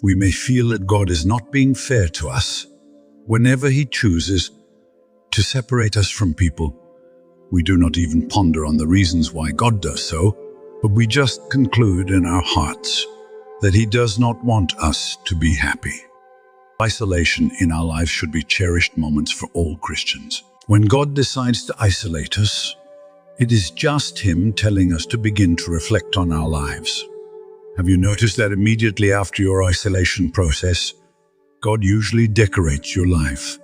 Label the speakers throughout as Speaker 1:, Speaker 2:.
Speaker 1: We may feel that God is not being fair to us whenever He chooses to separate us from people. We do not even ponder on the reasons why God does so, but we just conclude in our hearts that He does not want us to be happy. Isolation in our lives should be cherished moments for all Christians. When God decides to isolate us, it is just Him telling us to begin to reflect on our lives. Have you noticed that immediately after your isolation process, God usually decorates your life?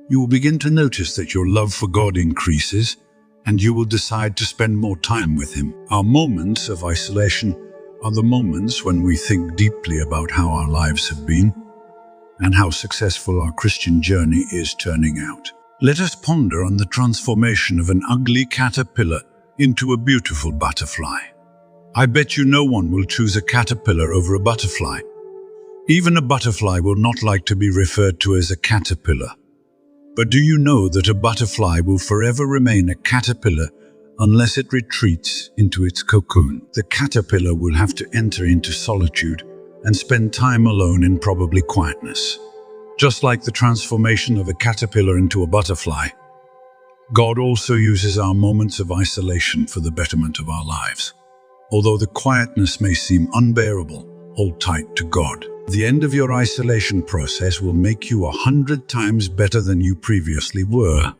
Speaker 1: You will begin to notice that your love for God increases, and you will decide to spend more time with Him. Our moments of isolation are the moments when we think deeply about how our lives have been and how successful our Christian journey is turning out. Let us ponder on the transformation of an ugly caterpillar into a beautiful butterfly. I bet you no one will choose a caterpillar over a butterfly. Even a butterfly will not like to be referred to as a caterpillar. But do you know that a butterfly will forever remain a caterpillar unless it retreats into its cocoon? The caterpillar will have to enter into solitude and spend time alone in probably quietness. Just like the transformation of a caterpillar into a butterfly, God also uses our moments of isolation for the betterment of our lives. Although the quietness may seem unbearable, hold tight to God. The end of your isolation process will make you 100 times better than you previously were.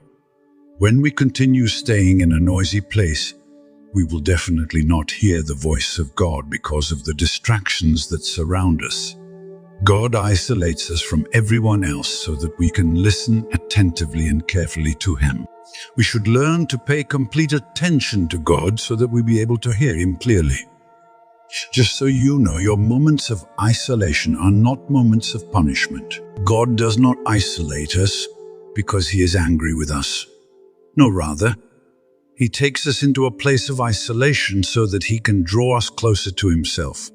Speaker 1: When we continue staying in a noisy place, we will definitely not hear the voice of God because of the distractions that surround us. God isolates us from everyone else so that we can listen attentively and carefully to Him. We should learn to pay complete attention to God so that we be able to hear Him clearly. Just so you know, your moments of isolation are not moments of punishment. God does not isolate us because He is angry with us. No, rather, He takes us into a place of isolation so that He can draw us closer to Himself.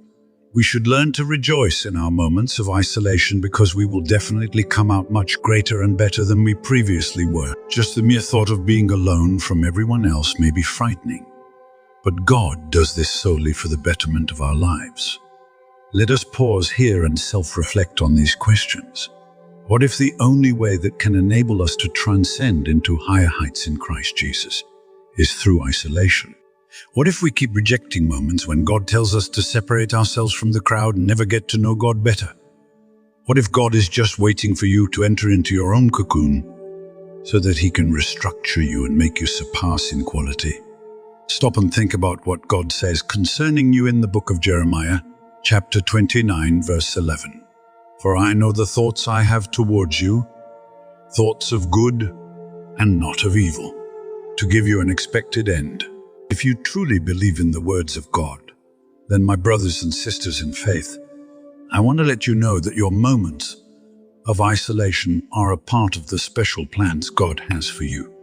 Speaker 1: We should learn to rejoice in our moments of isolation because we will definitely come out much greater and better than we previously were. Just the mere thought of being alone from everyone else may be frightening, but God does this solely for the betterment of our lives. Let us pause here and self-reflect on these questions. What if the only way that can enable us to transcend into higher heights in Christ Jesus is through isolation? What if we keep rejecting moments when God tells us to separate ourselves from the crowd and never get to know God better? What if God is just waiting for you to enter into your own cocoon so that He can restructure you and make you surpass in quality? Stop and think about what God says concerning you in the book of Jeremiah, chapter 29, verse 11. For I know the thoughts I have towards you, thoughts of good and not of evil, to give you an expected end. If you truly believe in the words of God, then my brothers and sisters in faith, I want to let you know that your moments of isolation are a part of the special plans God has for you.